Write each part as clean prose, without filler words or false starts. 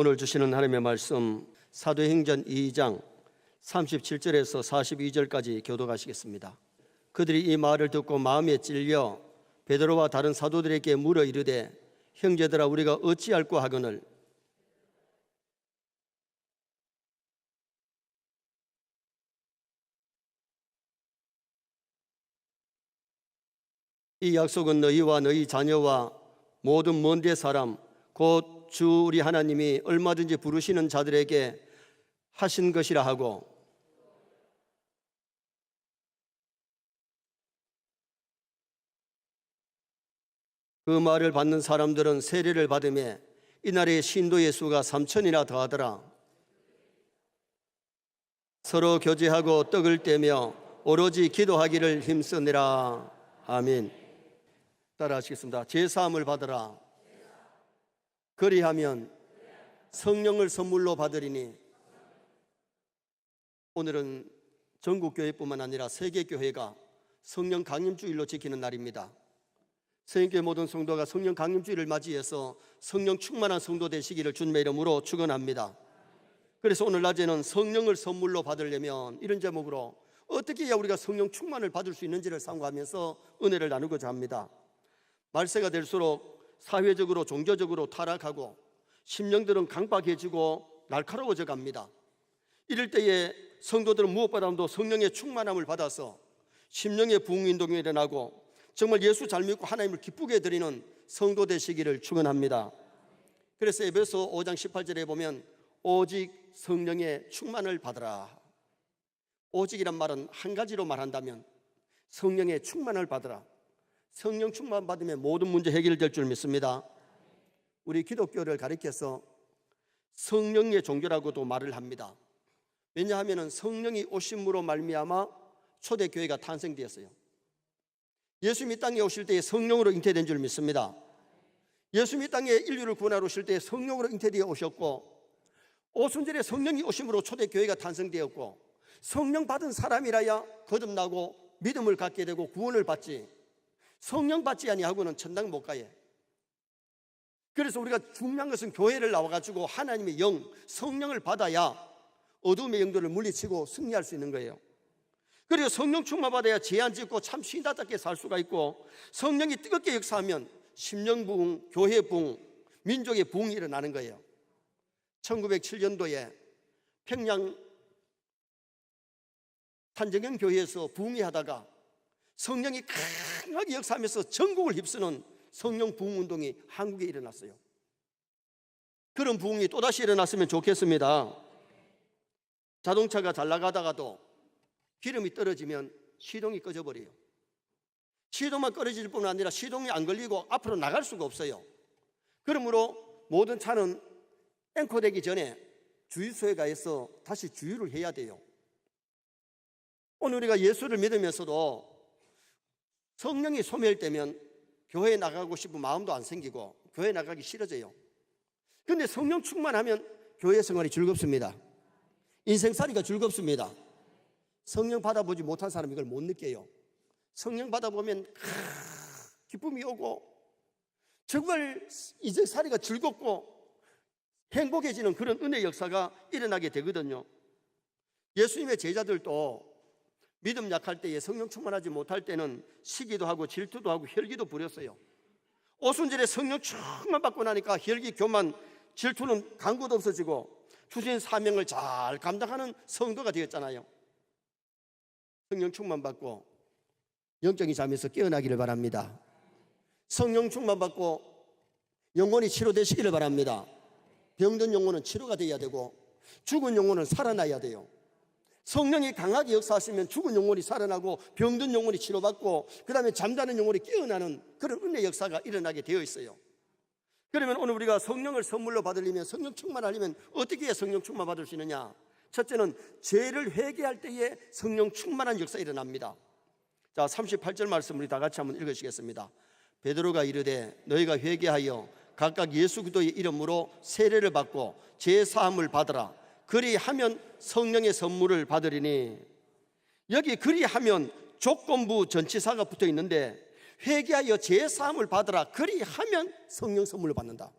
오늘 주시는 하나님의 말씀 사도행전 2장 37절에서 42절까지 교독하시겠습니다. 그들이 이 말을 듣고 마음에 찔려 베드로와 다른 사도들에게 물어 이르되 형제들아 우리가 어찌할꼬 하거늘 이 약속은 너희와 너희 자녀와 모든 먼데 사람 곧 주 우리 하나님이 얼마든지 부르시는 자들에게 하신 것이라 하고 그 말을 받는 사람들은 세례를 받으며 이날에 신도의 수가 3,000이나 더하더라. 서로 교제하고 떡을 떼며 오로지 기도하기를 힘쓰니라. 아멘. 따라 하시겠습니다. 제사함을 받으라. 그리하면 성령을 선물로 받으리니. 오늘은 전국교회뿐만 아니라 세계교회가 성령 강림주일로 지키는 날입니다. 세계교회 모든 성도가 성령 강림주일을 맞이해서 성령 충만한 성도 되시기를 주님의 이름으로 축원합니다. 그래서 오늘 낮에는 성령을 선물로 받으려면 이런 제목으로 어떻게 해야 우리가 성령 충만을 받을 수 있는지를 상고하면서 은혜를 나누고자 합니다. 말세가 될수록 사회적으로 종교적으로 타락하고 심령들은 강박해지고 날카로워져 갑니다. 이럴 때에 성도들은 무엇보다도 성령의 충만함을 받아서 심령의 부흥운동이 일어나고 정말 예수 잘 믿고 하나님을 기쁘게 드리는 성도 되시기를 축원합니다. 그래서 에베소 5장 18절에 보면 오직 성령의 충만을 받으라. 오직이란 말은 한 가지로 말한다면 성령의 충만을 받으라. 성령 충만 받으면 모든 문제 해결될 줄 믿습니다. 우리 기독교를 가리켜서 성령의 종교라고도 말을 합니다. 왜냐하면 성령이 오심으로 말미암아 초대교회가 탄생되었어요. 예수님이 땅에 오실 때에 성령으로 잉태된 줄 믿습니다. 예수님이 땅에 인류를 구원하러 오실 때에 성령으로 잉태되어 오셨고 오순절에 성령이 오심으로 초대교회가 탄생되었고 성령 받은 사람이라야 거듭나고 믿음을 갖게 되고 구원을 받지 성령 받지 아니하고는 천당 못 가요. 그래서 우리가 중요한 것은 교회를 나와가지고 하나님의 영, 성령을 받아야 어둠의 영들을 물리치고 승리할 수 있는 거예요. 그리고 성령 충만 받아야 제한 짓고 참 신다답게 살 수가 있고 성령이 뜨겁게 역사하면 심령 부흥, 교회 부흥, 민족의 부흥이 일어나는 거예요. 1907년도에 평양 탄정형 교회에서 부흥회 하다가 성령이 강하게 역사하면서 전국을 휩쓰는 성령 부흥 운동이 한국에 일어났어요. 그런 부흥이 또다시 일어났으면 좋겠습니다. 자동차가 잘 나가다가도 기름이 떨어지면 시동이 꺼져버려요. 시동만 꺼져질 뿐만 아니라 시동이 안 걸리고 앞으로 나갈 수가 없어요. 그러므로 모든 차는 앵커되기 전에 주유소에 가서 다시 주유를 해야 돼요. 오늘 우리가 예수를 믿으면서도 성령이 소멸되면 교회에 나가고 싶은 마음도 안 생기고 교회에 나가기 싫어져요. 그런데 성령 충만하면 교회 생활이 즐겁습니다. 인생살이가 즐겁습니다. 성령 받아보지 못한 사람은 이걸 못 느껴요. 성령 받아보면 기쁨이 오고 정말 인생살이가 즐겁고 행복해지는 그런 은혜 역사가 일어나게 되거든요. 예수님의 제자들도 믿음 약할 때에 성령 충만하지 못할 때는 시기도 하고 질투도 하고 혈기도 부렸어요. 오순절에 성령 충만 받고 나니까 혈기, 교만, 질투는 강구도 없어지고 주신 사명을 잘 감당하는 성도가 되었잖아요. 성령 충만 받고 영적인 잠에서 깨어나기를 바랍니다. 성령 충만 받고 영혼이 치료되시기를 바랍니다. 병든 영혼은 치료가 되어야 되고 죽은 영혼은 살아나야 돼요. 성령이 강하게 역사하시면 죽은 영혼이 살아나고 병든 영혼이 치료받고 그 다음에 잠자는 영혼이 깨어나는 그런 은혜 역사가 일어나게 되어 있어요. 그러면 오늘 우리가 성령을 선물로 받으려면 성령 충만하려면 어떻게 해야 성령 충만 받을 수 있느냐? 첫째는 죄를 회개할 때에 성령 충만한 역사가 일어납니다. 자, 38절 말씀 우리 다 같이 한번 읽으시겠습니다. 베드로가 이르되 너희가 회개하여 각각 예수 그리스도의 이름으로 세례를 받고 제사함을 받으라. 그리하면 성령의 선물을 받으리니. 여기 그리하면 조건부 전치사가 붙어 있는데 회개하여 제사함을 받으라. 그리하면 성령 선물을 받는다.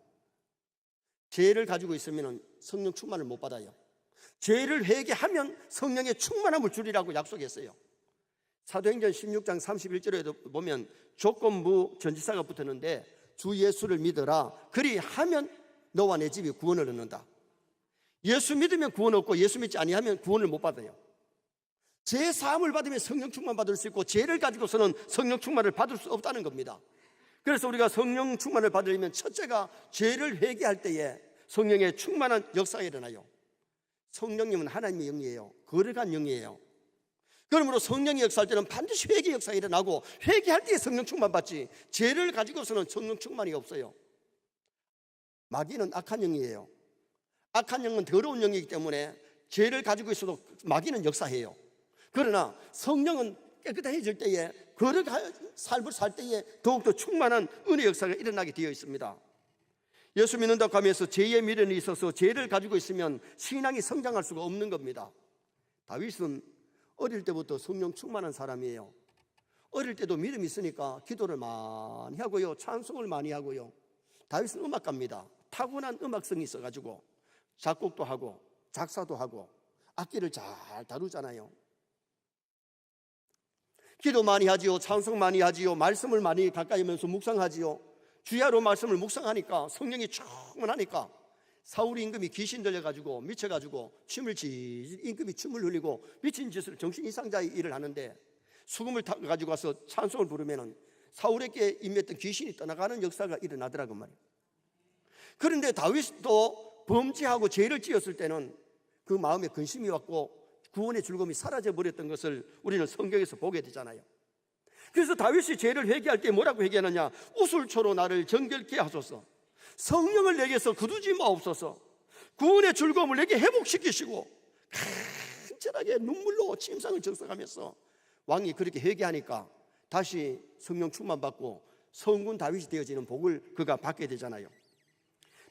죄를 가지고 있으면 성령 충만을 못 받아요. 죄를 회개하면 성령의 충만함을 주리라고 약속했어요. 사도행전 16장 31절에도 보면 조건부 전치사가 붙었는데 주 예수를 믿어라. 그리하면 너와 내 집이 구원을 얻는다. 예수 믿으면 구원 얻고 예수 믿지 아니하면 구원을 못 받아요. 죄 사함을 받으면 성령 충만 받을 수 있고 죄를 가지고서는 성령 충만을 받을 수 없다는 겁니다. 그래서 우리가 성령 충만을 받으려면 첫째가 죄를 회개할 때에 성령의 충만한 역사가 일어나요. 성령님은 하나님의 영이에요. 거룩한 영이에요. 그러므로 성령이 역사할 때는 반드시 회개 역사가 일어나고 회개할 때에 성령 충만 받지 죄를 가지고서는 성령 충만이 없어요. 마귀는 악한 영이에요. 악한 영은 더러운 영이기 때문에 죄를 가지고 있어도 마귀는 역사해요. 그러나 성령은 깨끗해질 때에 거룩한 삶을 살 때에 더욱더 충만한 은혜 역사가 일어나게 되어 있습니다. 예수 믿는다고 하면서 죄의 미련이 있어서 죄를 가지고 있으면 신앙이 성장할 수가 없는 겁니다. 다윗은 어릴 때부터 성령 충만한 사람이에요. 어릴 때도 믿음이 있으니까 기도를 많이 하고요, 찬송을 많이 하고요. 다윗은 음악가입니다. 타고난 음악성이 있어가지고 작곡도 하고 작사도 하고 악기를 잘 다루잖아요. 기도 많이 하지요, 찬송 많이 하지요, 말씀을 많이 가까이 하면서 묵상하지요. 주야로 말씀을 묵상하니까 성령이 충만하니까 사울이 임금이 귀신 들려가지고 미쳐가지고 임금이 춤을 흘리고 미친 짓을 정신 이상자의 일을 하는데 수금을 가지고 와서 찬송을 부르면은 사울에게 임했던 귀신이 떠나가는 역사가 일어나더라고 말이에요. 그런데 다윗도 범죄하고 죄를 지었을 때는 그 마음에 근심이 왔고 구원의 즐거움이 사라져 버렸던 것을 우리는 성경에서 보게 되잖아요. 그래서 다윗이 죄를 회개할 때 뭐라고 회개하느냐? 우슬초로 나를 정결케 하소서. 성령을 내게서 거두지 마옵소서. 구원의 즐거움을 내게 회복시키시고 간절하게 눈물로 침상을 적셔가면서 왕이 그렇게 회개하니까 다시 성령 충만 받고 성군 다윗이 되어지는 복을 그가 받게 되잖아요.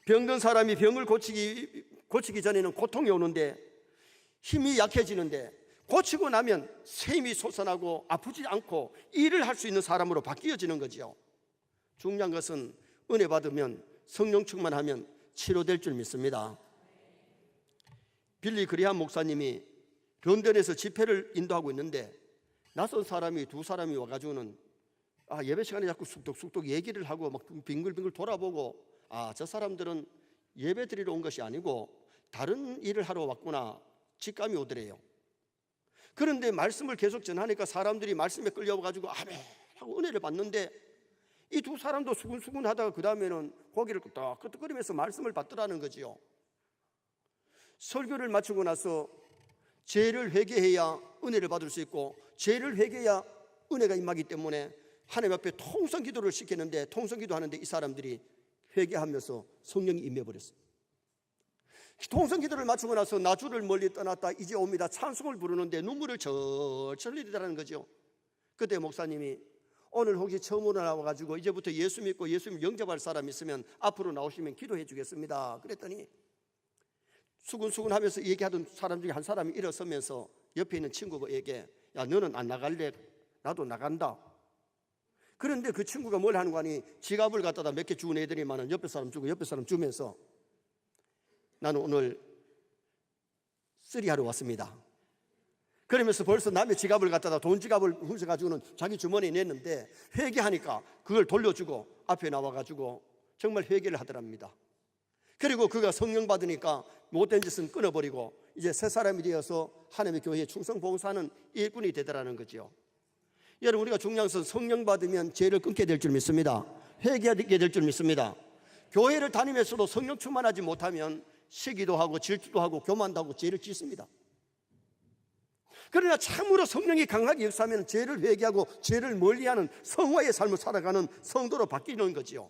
병든 사람이 병을 고치기 전에는 고통이 오는데 힘이 약해지는데 고치고 나면 새 힘이 솟아나고 아프지 않고 일을 할 수 있는 사람으로 바뀌어지는 거죠. 중요한 것은 은혜 받으면 성령 충만하면 치료될 줄 믿습니다. 빌리 그레이엄 목사님이 런던에서 집회를 인도하고 있는데 낯선 사람이 두 사람이 와가지고는 예배 시간에 자꾸 쑥덕쑥덕 얘기를 하고 막 빙글빙글 돌아보고 저 사람들은 예배 드리러 온 것이 아니고 다른 일을 하러 왔구나 직감이 오더래요. 그런데 말씀을 계속 전하니까 사람들이 말씀에 끌려가지고 아멘 하고 은혜를 받는데 이 두 사람도 수근수근 하다가 그 다음에는 고개를 끄덕끄덕거리면서 말씀을 받더라는 거지요. 설교를 마치고 나서 죄를 회개해야 은혜를 받을 수 있고 죄를 회개해야 은혜가 임하기 때문에 하나님 앞에 통성 기도를 시켰는데 통성 기도하는데 이 사람들이 회개하면서 성령이 임해버렸어요. 통성 기도를 마치고 나서 나 주를 멀리 떠났다 이제 옵니다 찬송을 부르는데 눈물을 절절 흘리더라는 거죠. 그때 목사님이 오늘 혹시 처음으로 나와가지고 이제부터 예수 믿고 예수님 영접할 사람 있으면 앞으로 나오시면 기도해 주겠습니다. 그랬더니 수근수근 하면서 얘기하던 사람 중에 한 사람이 일어서면서 옆에 있는 친구에게 야 너는 안 나갈래? 나도 나간다. 그런데 그 친구가 뭘 하는 거 아니 지갑을 갖다가 몇 개 주고 애들이만은 옆에 사람 주고 옆에 사람 주면서 나는 오늘 쓰리하러 왔습니다. 그러면서 벌써 남의 지갑을 갖다가 돈 지갑을 훔쳐가지고는 자기 주머니에 냈는데 회개하니까 그걸 돌려주고 앞에 나와가지고 정말 회개를 하더랍니다. 그리고 그가 성령 받으니까 못된 짓은 끊어버리고 이제 새 사람이 되어서 하나님의 교회에 충성 봉사하는 일꾼이 되더라는 거죠. 여러분 우리가 중요한 것은 성령 받으면 죄를 끊게 될 줄 믿습니다. 회개하게 될 줄 믿습니다. 교회를 다니면서도 성령 충만하지 못하면 시기도 하고 질투도 하고 교만도 하고 죄를 짓습니다. 그러나 참으로 성령이 강하게 역사하면 죄를 회개하고 죄를 멀리하는 성화의 삶을 살아가는 성도로 바뀌는 거지요.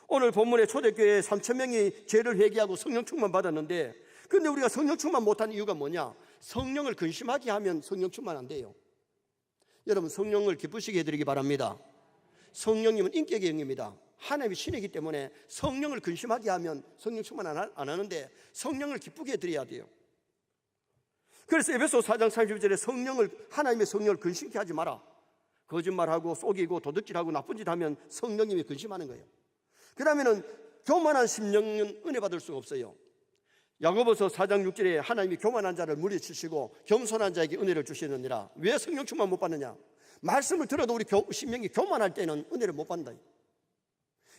오늘 본문에 초대교회 3,000명이 죄를 회개하고 성령 충만 받았는데 그런데 우리가 성령 충만 못한 이유가 뭐냐? 성령을 근심하게 하면 성령 충만 안 돼요. 여러분 성령을 기쁘시게 해드리기 바랍니다. 성령님은 인격의 영입니다. 하나님이 신이기 때문에 성령을 근심하게 하면 성령 충만 안 하는데 성령을 기쁘게 해드려야 돼요. 그래서 에베소 4장 30절에 하나님의 성령을 근심케 하지 마라. 거짓말하고 속이고 도둑질하고 나쁜 짓 하면 성령님이 근심하는 거예요. 그 다음에는 교만한 심령은 은혜 받을 수가 없어요. 야고보서 4장 6절에 하나님이 교만한 자를 물리치시고 겸손한 자에게 은혜를 주시느니라. 왜 성령 충만 못 받느냐? 말씀을 들어도 우리 심령이 교만할 때는 은혜를 못 받는다.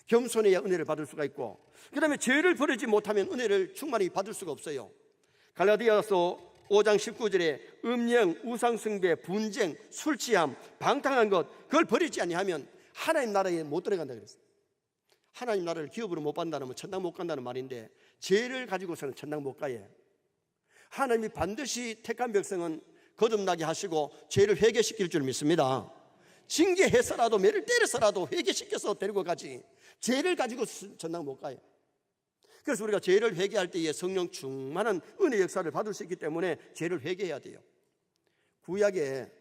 겸손해야 은혜를 받을 수가 있고, 그 다음에 죄를 버리지 못하면 은혜를 충만히 받을 수가 없어요. 갈라디아서 5장 19절에 음령, 우상숭배, 분쟁, 술취함, 방탕한 것, 그걸 버리지 아니하면 하나님 나라에 못 들어간다 그랬어요. 하나님 나라를 기업으로 못 받는다는 건 천당 못 간다는 말인데, 죄를 가지고서는 천당 못 가요. 하나님이 반드시 택한 백성은 거듭나게 하시고 죄를 회개시킬 줄 믿습니다. 징계해서라도, 매를 때려서라도 회개시켜서 데리고 가지, 죄를 가지고 천당 못 가요. 그래서 우리가 죄를 회개할 때에 성령 충만한 은혜 역사를 받을 수 있기 때문에 죄를 회개해야 돼요. 구약에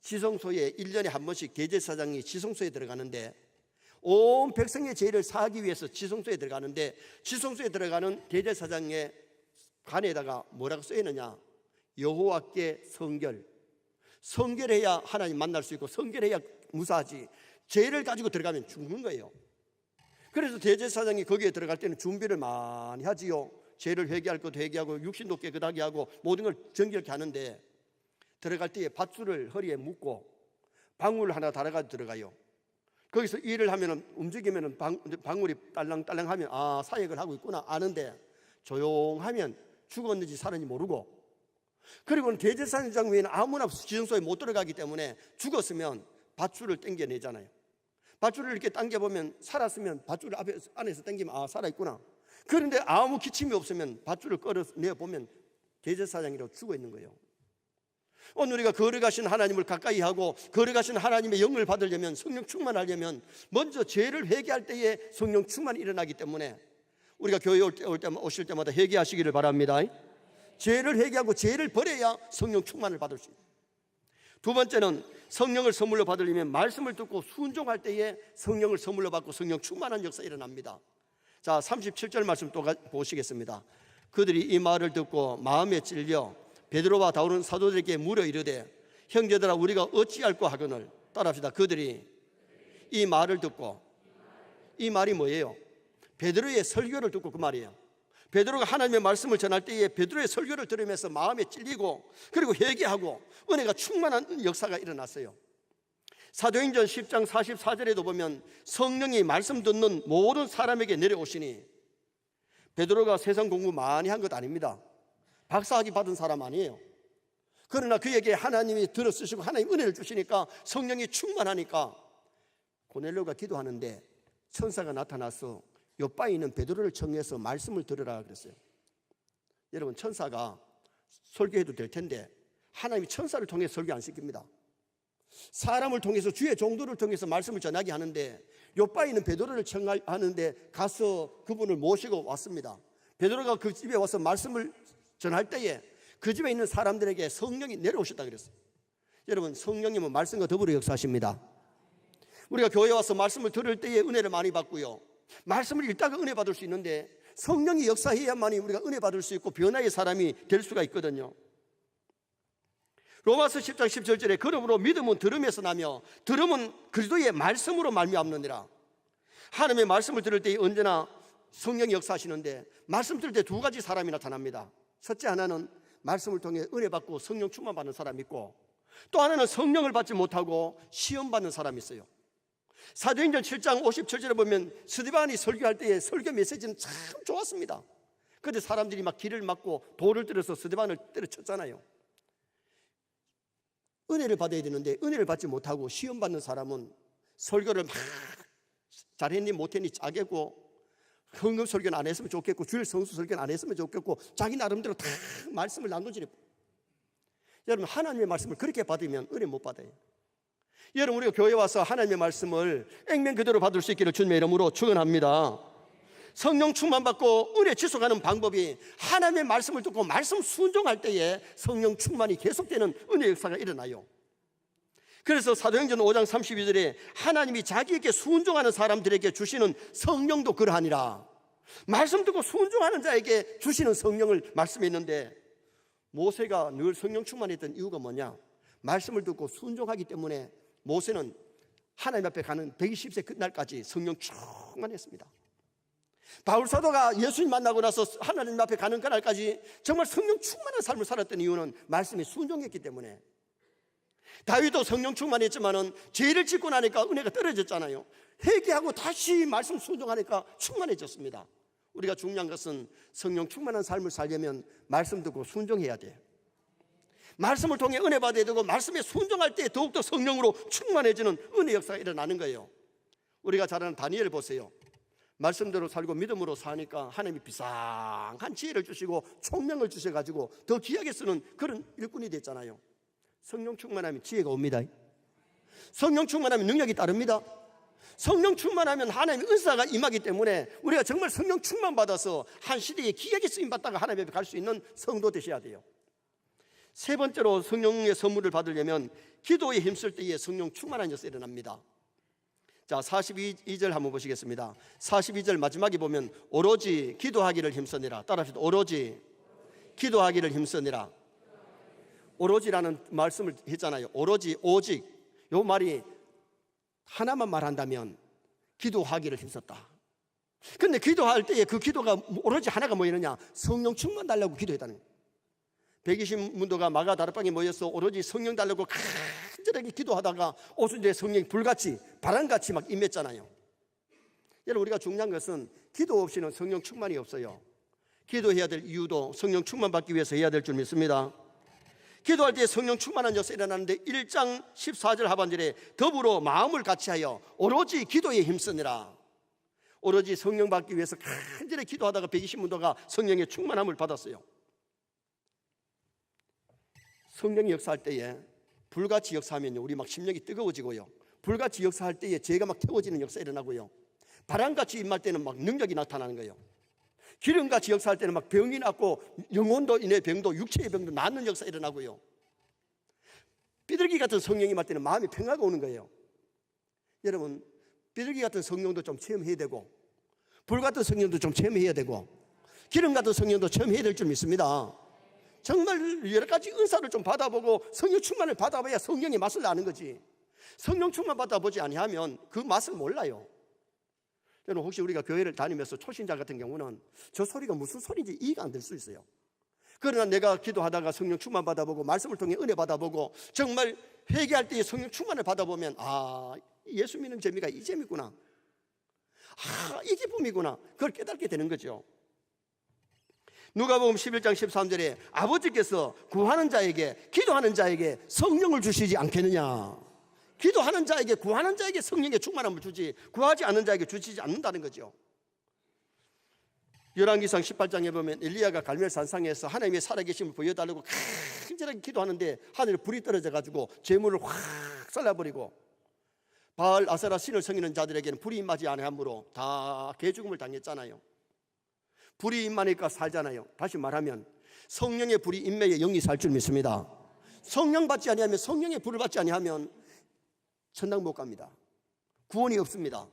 지성소에 1년에 한 번씩 대제사장이 지성소에 들어가는데, 온 백성의 죄를 사하기 위해서 지성소에 들어가는데, 지성소에 들어가는 대제사장의 관에다가 뭐라고 써 있느냐? 여호와께 성결. 성결해야 하나님 만날 수 있고, 성결해야 무사하지, 죄를 가지고 들어가면 죽는 거예요. 그래서 대제사장이 거기에 들어갈 때는 준비를 많이 하지요. 죄를 회개할 것도 회개하고, 육신도 깨끗하게 하고, 모든 걸 정결케 하는데, 들어갈 때에 밧줄을 허리에 묶고 방울 하나 달아가지고 들어가요. 거기서 일을 하면, 움직이면 방울이 딸랑딸랑하면 아, 사역을 하고 있구나 아는데, 조용하면 죽었는지 살았는지 모르고, 그리고 대제사장 외에는 아무나 지성소에 못 들어가기 때문에 죽었으면 밧줄을 당겨내잖아요. 밧줄을 이렇게 당겨보면 살았으면 밧줄을 안에서 당기면 아, 살아있구나. 그런데 아무 기침이 없으면 밧줄을 끌어내보면 대제사장이라고 죽어 있는 거예요. 오늘 우리가 거룩하신 하나님을 가까이 하고 거룩하신 하나님의 영을 받으려면, 성령 충만하려면 먼저 죄를 회개할 때에 성령 충만이 일어나기 때문에 우리가 교회 오실 때마다 회개하시기를 바랍니다. 죄를 회개하고 죄를 버려야 성령 충만을 받을 수 있어요. 두 번째는 성령을 선물로 받으려면 말씀을 듣고 순종할 때에 성령을 선물로 받고 성령 충만한 역사 일어납니다. 자, 37절 말씀 또 보시겠습니다. 그들이 이 말을 듣고 마음에 찔려 베드로와 바울은 사도들에게 물어 이르되, 형제들아 우리가 어찌할꼬 하거늘. 따라합시다. 그들이 이 말을 듣고, 이 말이 뭐예요? 베드로의 설교를 듣고 그 말이에요. 베드로가 하나님의 말씀을 전할 때에 베드로의 설교를 들으면서 마음에 찔리고, 그리고 회개하고 은혜가 충만한 역사가 일어났어요. 사도행전 10장 44절에도 보면 성령이 말씀 듣는 모든 사람에게 내려오시니, 베드로가 세상 공부 많이 한 것 아닙니다. 박사학위 받은 사람 아니에요. 그러나 그에게 하나님이 들어쓰시고 하나님 은혜를 주시니까, 성령이 충만하니까 고넬료가 기도하는데 천사가 나타나서 요바에 있는 베드로를 청해서 말씀을 들으라 그랬어요. 여러분, 천사가 설교해도 될 텐데 하나님이 천사를 통해 설교 안 시킵니다. 사람을 통해서, 주의 종도를 통해서 말씀을 전하게 하는데, 요바에 있는 베드로를 청하는데 가서 그분을 모시고 왔습니다. 베드로가 그 집에 와서 말씀을 전할 때에 그 집에 있는 사람들에게 성령이 내려오셨다 그랬어요. 여러분, 성령님은 말씀과 더불어 역사하십니다. 우리가 교회 와서 말씀을 들을 때에 은혜를 많이 받고요, 말씀을 읽다가 은혜 받을 수 있는데, 성령이 역사해야만이 우리가 은혜 받을 수 있고 변화의 사람이 될 수가 있거든요. 로마서 10장 17절에 그러므로 믿음은 들음에서 나며 들음은 그리스도의 말씀으로 말미암느니라. 하나님의 말씀을 들을 때 언제나 성령이 역사하시는데, 말씀 들을 때 두 가지 사람이 나타납니다. 첫째 하나는 말씀을 통해 은혜 받고 성령 충만 받는 사람이 있고, 또 하나는 성령을 받지 못하고 시험 받는 사람이 있어요. 사도행전 7장 57절에 보면 스데반이 설교할 때에 설교 메시지는 참 좋았습니다. 그런데 사람들이 막 길을 막고 돌을 들어서 스데반을 때려쳤잖아요. 은혜를 받아야 되는데 은혜를 받지 못하고 시험 받는 사람은 설교를 막 잘했니 못했니 짜겠고, 헌금 설교는 안 했으면 좋겠고, 주일 성수 설교는 안 했으면 좋겠고, 자기 나름대로 다 말씀을 나누지. 여러분, 하나님의 말씀을 그렇게 받으면 은혜 못 받아요. 여러분, 우리가 교회 와서 하나님의 말씀을 액면 그대로 받을 수 있기를 주님의 이름으로 축원합니다. 성령 충만 받고 은혜 지속하는 방법이, 하나님의 말씀을 듣고 말씀 순종할 때에 성령 충만이 계속되는 은혜 역사가 일어나요. 그래서 사도행전 5장 32절에 하나님이 자기에게 순종하는 사람들에게 주시는 성령도 그러하니라. 말씀 듣고 순종하는 자에게 주시는 성령을 말씀했는데, 모세가 늘 성령 충만했던 이유가 뭐냐? 말씀을 듣고 순종하기 때문에 모세는 하나님 앞에 가는 120세 그날까지 성령 충만했습니다. 바울 사도가 예수님 만나고 나서 하나님 앞에 가는 그날까지 정말 성령 충만한 삶을 살았던 이유는 말씀에 순종했기 때문에. 다윗도 성령 충만했지만은 죄를 짓고 나니까 은혜가 떨어졌잖아요. 회개하고 다시 말씀 순종하니까 충만해졌습니다. 우리가 중요한 것은 성령 충만한 삶을 살려면 말씀 듣고 순종해야 돼요. 말씀을 통해 은혜 받아야 되고 말씀에 순종할 때 더욱더 성령으로 충만해지는 은혜 역사가 일어나는 거예요. 우리가 잘 아는 다니엘 보세요. 말씀대로 살고 믿음으로 사니까 하나님이 비상한 지혜를 주시고 총명을 주셔가지고 더 귀하게 쓰는 그런 일꾼이 됐잖아요. 성령 충만하면 지혜가 옵니다. 성령 충만하면 능력이 따릅니다. 성령 충만하면 하나님의 은사가 임하기 때문에 우리가 정말 성령 충만 받아서 한 시대에 귀하게 쓰임 받다가 하나님 앞에 갈 수 있는 성도 되셔야 돼요. 세 번째로 성령의 선물을 받으려면 기도에 힘쓸 때에 성령 충만한 것이 일어납니다. 자, 42절 한번 보시겠습니다. 42절 마지막에 보면 오로지 기도하기를 힘쓰니라. 따라합시다. 오로지 기도하기를 힘쓰니라. 오로지라는 말씀을 했잖아요. 오로지, 오직. 요 말이 하나만 말한다면 기도하기를 힘썼다. 근데 기도할 때에 그 기도가 오로지 하나가 뭐였느냐? 성령 충만 달라고 기도했다는 거예요. 120문도가 마가 다락방에 모여서 오로지 성령 달라고 간절하게 기도하다가 오순절에 성령이 불같이 바람같이 막 임했잖아요. 여러분, 우리가 중요한 것은 기도 없이는 성령 충만이 없어요. 기도해야 될 이유도 성령 충만 받기 위해서 해야 될 줄 믿습니다. 기도할 때 성령 충만한 역사 일어나는데 1장 14절 하반절에 더불어 마음을 같이하여 오로지 기도에 힘쓰니라. 오로지 성령 받기 위해서 간절히 기도하다가 120문도가 성령의 충만함을 받았어요. 성령이 역사할 때에 불같이 역사하면요, 우리 막 심령이 뜨거워지고요, 불같이 역사할 때에 죄가 막 태워지는 역사 일어나고요, 바람같이 임할 때는 막 능력이 나타나는 거예요. 기름같이 역사할 때는 막 병이 낫고 영혼도 인해 병도 육체의 병도 낫는 역사 일어나고요, 비둘기 같은 성령이 임할 때는 마음이 평화가 오는 거예요. 여러분, 비둘기 같은 성령도 좀 체험해야 되고 불 같은 성령도 좀 체험해야 되고 기름 같은 성령도 체험해야 될 줄 믿습니다. 정말 여러 가지 은사를 좀 받아보고 성령 충만을 받아봐야 성령의 맛을 아는 거지. 성령 충만 받아보지 아니하면 그 맛을 몰라요. 여러분, 혹시 우리가 교회를 다니면서 초신자 같은 경우는 저 소리가 무슨 소리인지 이해가 안 될 수 있어요. 그러나 내가 기도하다가 성령 충만 받아보고 말씀을 통해 은혜 받아보고 정말 회개할 때에 성령 충만을 받아보면, 아, 예수 믿는 재미가 이 재미구나, 아, 이 기쁨이구나, 그걸 깨닫게 되는 거죠. 누가복음 11장 13절에 아버지께서 구하는 자에게, 기도하는 자에게 성령을 주시지 않겠느냐. 기도하는 자에게, 구하는 자에게 성령의 충만함을 주지 구하지 않는 자에게 주시지 않는다는 거죠. 열왕기상 18장에 보면 엘리야가 갈멜 산상에서 하나님의 살아계심을 보여달라고 간절하게 기도하는데 하늘에 불이 떨어져 가지고 재물을 확 썰어버리고 바알 아세라 신을 섬기는 자들에게는 불이 임하지 아니하므로 다 개죽음을 당했잖아요. 불이 임하니까 살잖아요. 다시 말하면 성령의 불이 임매에 영이 살 줄 믿습니다. 성령 받지 아니하면, 성령의 불을 받지 아니하면 천당 못 갑니다. 구원이 없습니다.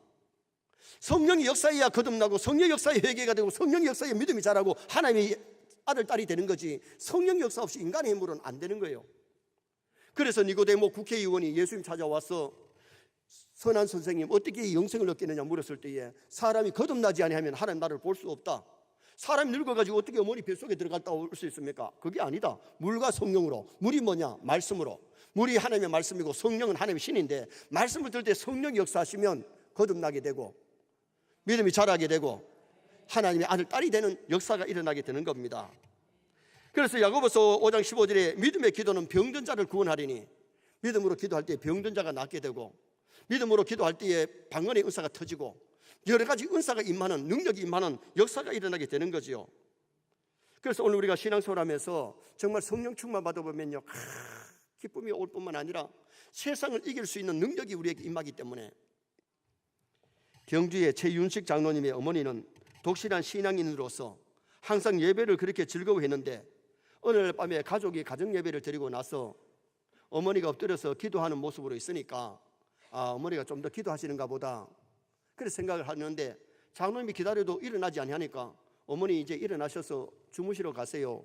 성령이 역사해야 거듭나고 성령 역사에 회개가 되고 성령 역사에 믿음이 자라고 하나님의 아들 딸이 되는 거지, 성령 역사 없이 인간의 힘으로는 안 되는 거예요. 그래서 니고데모 국회의원이 예수님 찾아와서 선한 선생님, 어떻게 영생을 얻겠느냐 물었을 때에 사람이 거듭나지 아니하면 하나님 나라를 볼 수 없다. 사람이 늙어가지고 어떻게 어머니 뱃속에 들어갔다 올 수 있습니까? 그게 아니다. 물과 성령으로. 물이 뭐냐? 말씀으로. 물이 하나님의 말씀이고 성령은 하나님의 신인데, 말씀을 들을 때 성령이 역사하시면 거듭나게 되고 믿음이 자라게 되고 하나님의 아들 딸이 되는 역사가 일어나게 되는 겁니다. 그래서 야고보서 5장 15절에 믿음의 기도는 병든 자를 구원하리니, 믿음으로 기도할 때 병든 자가 낫게 되고 믿음으로 기도할 때에 방언의 은사가 터지고 여러 가지 은사가 임하는, 능력이 임하는 역사가 일어나게 되는 거지요. 그래서 오늘 우리가 신앙생활 하면서 정말 성령 충만 받아보면요, 기쁨이 올 뿐만 아니라 세상을 이길 수 있는 능력이 우리에게 임하기 때문에. 경주의 최윤식 장로님의 어머니는 독실한 신앙인으로서 항상 예배를 그렇게 즐거워했는데 어느 날 밤에 가족이 가정 예배를 드리고 나서 어머니가 엎드려서 기도하는 모습으로 있으니까, 아, 어머니가 좀 더 기도하시는가 보다, 그렇게 생각을 하는데 장로님이 기다려도 일어나지 아니하니까 어머니 이제 일어나셔서 주무시러 가세요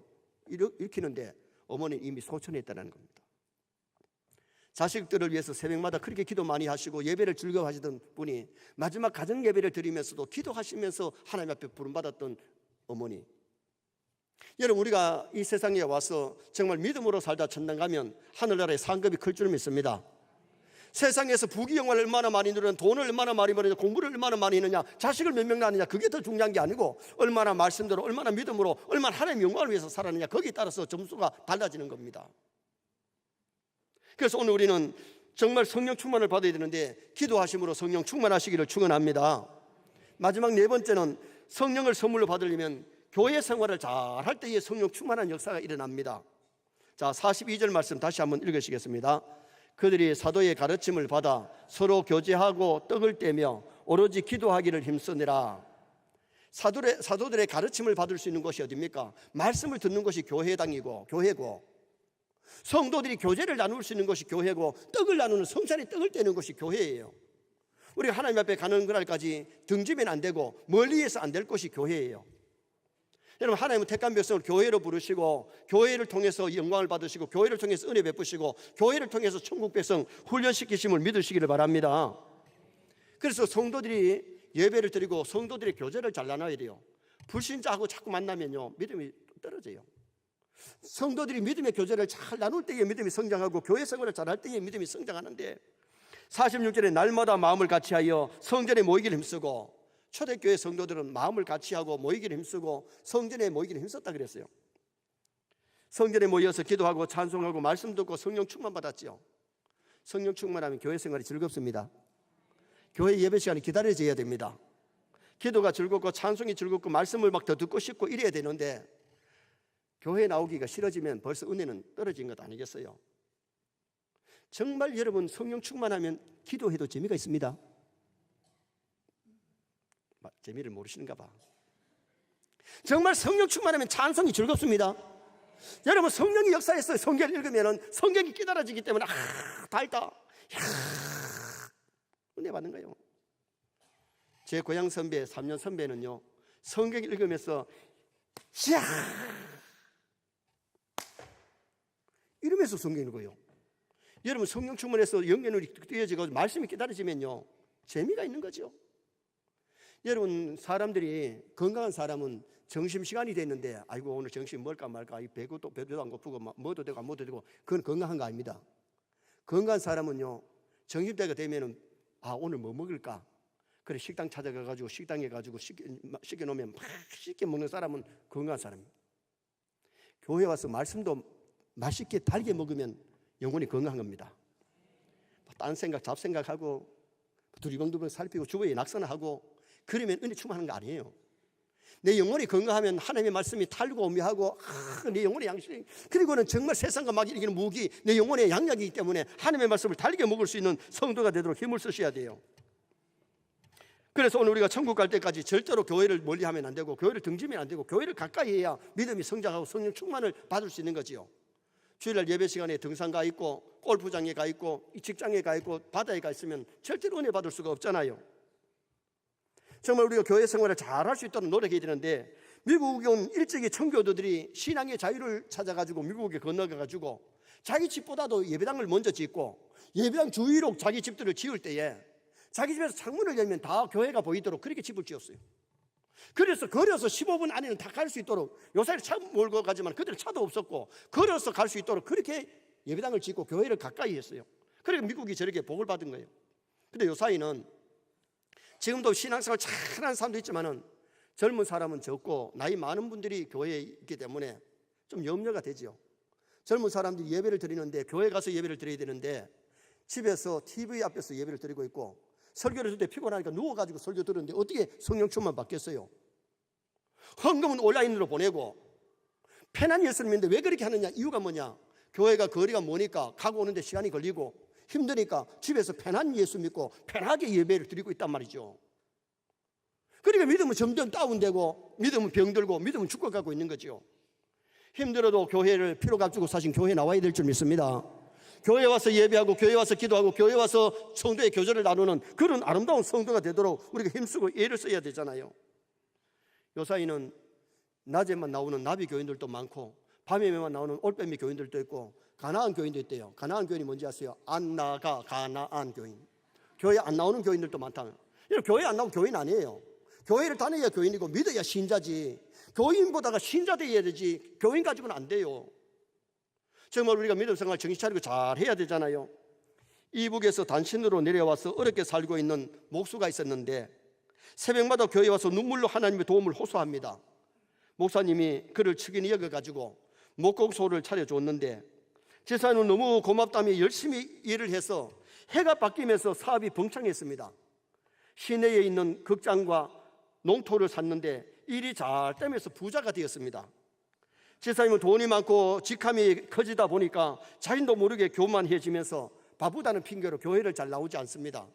일으키는데 어머니는 이미 소천했다는 겁니다. 자식들을 위해서 새벽마다 그렇게 기도 많이 하시고 예배를 즐거워하시던 분이 마지막 가정 예배를 드리면서도 기도하시면서 하나님 앞에 부름받았던 어머니. 여러분, 우리가 이 세상에 와서 정말 믿음으로 살다 천당 가면 하늘나라의 상급이 클 줄 믿습니다. 세상에서 부귀영화를 얼마나 많이 누리는, 돈을 얼마나 많이 버느냐, 공부를 얼마나 많이 했느냐, 자식을 몇 명 낳느냐, 그게 더 중요한 게 아니고 얼마나 말씀대로, 얼마나 믿음으로, 얼마나 하나님의 영광을 위해서 살았느냐, 거기에 따라서 점수가 달라지는 겁니다. 그래서 오늘 우리는 정말 성령 충만을 받아야 되는데 기도하심으로 성령 충만하시기를 축원합니다. 마지막 네 번째는 성령을 선물로 받으려면 교회 생활을 잘 할 때에 성령 충만한 역사가 일어납니다. 자, 42절 말씀 다시 한번 읽으시겠습니다. 그들이 사도의 가르침을 받아 서로 교제하고 떡을 떼며 오로지 기도하기를 힘쓰느라. 사도들의 가르침을 받을 수 있는 곳이 어디입니까? 말씀을 듣는 곳이 교회당이고 교회고, 성도들이 교제를 나눌 수 있는 것이 교회고, 떡을 나누는, 성찬의 떡을 떼는 것이 교회예요. 우리가 하나님 앞에 가는 그날까지 등지면 안 되고 멀리해서 안 될 것이 교회예요. 여러분, 하나님은 택한 백성을 교회로 부르시고 교회를 통해서 영광을 받으시고 교회를 통해서 은혜 베푸시고 교회를 통해서 천국 백성 훈련시키심을 믿으시기를 바랍니다. 그래서 성도들이 예배를 드리고 성도들의 교제를 잘 나눠야 돼요. 불신자하고 자꾸 만나면요, 믿음이 떨어져요. 성도들이 믿음의 교제를 잘 나눌 때에 믿음이 성장하고 교회 생활을 잘 할 때에 믿음이 성장하는데, 46절에 날마다 마음을 같이하여 성전에 모이기를 힘쓰고, 초대교회 성도들은 마음을 같이하고 모이기를 힘쓰고 성전에 모이기를 힘썼다 그랬어요. 성전에 모여서 기도하고 찬송하고 말씀 듣고 성령 충만 받았지요. 성령 충만하면 교회 생활이 즐겁습니다. 교회 예배 시간이 기다려져야 됩니다. 기도가 즐겁고 찬송이 즐겁고 말씀을 막 더 듣고 싶고 이래야 되는데, 교회 나오기가 싫어지면 벌써 은혜는 떨어진 것 아니겠어요? 정말 여러분, 성령 충만하면 기도해도 재미가 있습니다. 재미를 모르시는가 봐. 정말 성령 충만하면 찬송이 즐겁습니다. 여러분, 성령이 역사했어요. 성경을 읽으면 성경이 깨달아지기 때문에 달다, 은혜 받는 거예요. 제 고향 선배, 3년 선배는요, 성경을 읽으면서 이러면서 성경 읽어요. 여러분, 성령 충만해서 영혼이 뜨여지고 말씀이 깨달아지면요, 재미가 있는 거죠. 여러분, 사람들이, 건강한 사람은 점심시간이 됐는데 아이고 오늘 점심 먹을까 말까, 배도 안 고프고 뭐도 되고 안 먹어도 되고, 그건 건강한 거 아닙니다. 건강한 사람은요, 점심때가 되면은 오늘 뭐 먹을까, 그래 식당 찾아가가지고 식당에 가지고 시켜놓으면 막 쉽게 먹는 사람은 건강한 사람입니다. 교회 와서 말씀도 맛있게 달게 먹으면 영혼이 건강한 겁니다. 딴 생각, 잡생각하고 두리번두번 살피고 주변에 낙선하고 그러면 은혜 충만한 거 아니에요. 내 영혼이 건강하면 하나님의 말씀이 달고 오묘하고 내 영혼의 양식, 그리고는 정말 세상과 막 이기는 무기, 내 영혼의 양약이기 때문에 하나님의 말씀을 달게 먹을 수 있는 성도가 되도록 힘을 쓰셔야 돼요. 그래서 오늘 우리가 천국 갈 때까지 절대로 교회를 멀리하면 안 되고 교회를 등지면 안 되고 교회를 가까이 해야 믿음이 성장하고 성령 충만을 받을 수 있는 거지요. 주일날 예배 시간에 등산 가 있고 골프장에 가 있고 직장에 가 있고 바다에 가 있으면 절대로 은혜 받을 수가 없잖아요. 정말 우리가 교회 생활을 잘 할 수 있도록 노력해야 되는데, 미국에 온 일찍이 청교도들이 신앙의 자유를 찾아가지고 미국에 건너가가지고 자기 집보다도 예배당을 먼저 짓고 예배당 주위로 자기 집들을 지을 때에 자기 집에서 창문을 열면 다 교회가 보이도록 그렇게 집을 지었어요. 그래서 걸어서 15분 안에는 다 갈 수 있도록, 요새는 차 몰고 가지만 그들은 차도 없었고 걸어서 갈 수 있도록 그렇게 예배당을 짓고 교회를 가까이 했어요. 그래서 미국이 저렇게 복을 받은 거예요. 근데 요사이는 지금도 신앙생활 잘하는 사람도 있지만은 젊은 사람은 적고 나이 많은 분들이 교회에 있기 때문에 좀 염려가 되죠. 젊은 사람들이 예배를 드리는데, 교회 가서 예배를 드려야 되는데 집에서 TV 앞에서 예배를 드리고 있고, 설교를 들 때 피곤하니까 누워가지고 설교 들었는데 어떻게 성령 충만 받겠어요? 헌금은 온라인으로 보내고 편한 예수님인데 왜 그렇게 하느냐? 이유가 뭐냐? 교회가 거리가 머니까 가고 오는데 시간이 걸리고 힘드니까 집에서 편한 예수 믿고 편하게 예배를 드리고 있단 말이죠. 그러니까 믿음은 점점 다운되고 믿음은 병들고 믿음은 죽어가고 있는 거죠. 힘들어도 교회를 피로 값주고 사신 교회에 나와야 될 줄 믿습니다. 교회 와서 예배하고 교회 와서 기도하고 교회 와서 성도의 교제를 나누는 그런 아름다운 성도가 되도록 우리가 힘쓰고 애를 써야 되잖아요. 요사이는 낮에만 나오는 나비 교인들도 많고 밤에만 나오는 올빼미 교인들도 있고 가나안 교인도 있대요. 가나안 교인이 뭔지 아세요? 안 나가 가나안 교인. 교회 안 나오는 교인들도 많다. 교회 안 나오면 교인 아니에요. 교회를 다녀야 교인이고 믿어야 신자지. 교인보다가 신자 되어야 되지 교인 가지고는 안 돼요. 정말 우리가 믿음 생활 정신 차리고 잘 해야 되잖아요. 이북에서 단신으로 내려와서 어렵게 살고 있는 목수가 있었는데 새벽마다 교회에 와서 눈물로 하나님의 도움을 호소합니다. 목사님이 그를 측은히 여겨가지고 목공소를 차려줬는데 집사님은 너무 고맙다며 열심히 일을 해서 해가 바뀌면서 사업이 벙창했습니다. 시내에 있는 극장과 농토를 샀는데 일이 잘 되면서 부자가 되었습니다. 집사님은 돈이 많고 직함이 커지다 보니까 자신도 모르게 교만해지면서 바쁘다는 핑계로 교회를 잘 나오지 않습니다.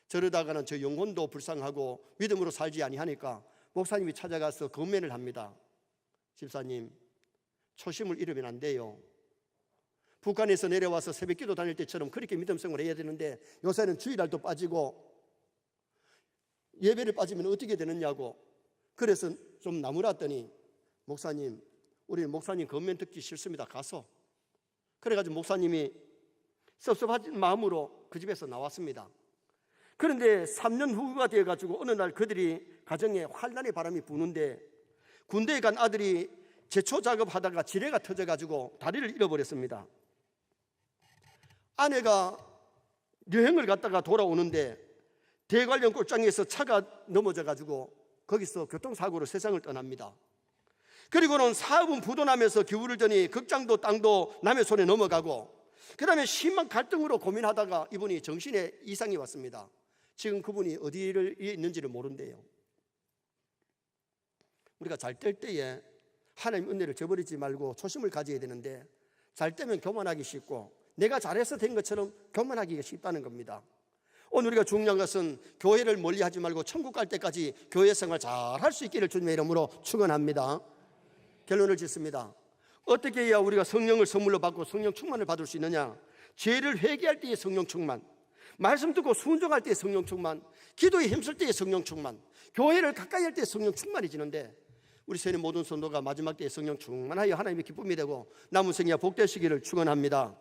저러다가는 저 영혼도 불쌍하고 믿음으로 살지 아니하니까 목사님이 찾아가서 건면을 합니다. 집사님, 초심을 잃으면 안 돼요. 북한에서 내려와서 새벽기도 다닐 때처럼 그렇게 믿음 생활을 해야 되는데 요새는 주일날도 빠지고 예배를 빠지면 어떻게 되느냐고. 그래서 좀 나무랐더니 목사님, 우리 목사님 건면 듣기 싫습니다. 가서. 그래가지고 목사님이 섭섭한 마음으로 그 집에서 나왔습니다. 그런데 3년 후가 되어가지고 어느 날 그들이 가정에 환난의 바람이 부는데 군대에 간 아들이 제초 작업하다가 지뢰가 터져가지고 다리를 잃어버렸습니다. 아내가 여행을 갔다가 돌아오는데 대관령 골장에서 차가 넘어져가지고 거기서 교통사고로 세상을 떠납니다. 그리고는 사업은 부도나면서 기울을 더니 극장도 땅도 남의 손에 넘어가고 그 다음에 심한 갈등으로 고민하다가 이분이 정신에 이상이 왔습니다. 지금 그분이 어디에 있는지를 모른대요. 우리가 잘 될 때에 하나님 은혜를 저버리지 말고 초심을 가져야 되는데 잘 때면 교만하기 쉽고 내가 잘해서 된 것처럼 교만하기가 쉽다는 겁니다. 오늘 우리가 중요한 것은 교회를 멀리하지 말고 천국 갈 때까지 교회 생활 잘 할 수 있기를 주님의 이름으로 축원합니다. 결론을 짓습니다. 어떻게 해야 우리가 성령을 선물로 받고 성령 충만을 받을 수 있느냐? 죄를 회개할 때의 성령 충만, 말씀 듣고 순종할 때의 성령 충만, 기도에 힘쓸 때의 성령 충만, 교회를 가까이 할 때의 성령 충만이 지는데 우리 세례 모든 성도가 마지막 때의 성령 충만하여 하나님의 기쁨이 되고 남은 생애가 복되시기를 축원합니다.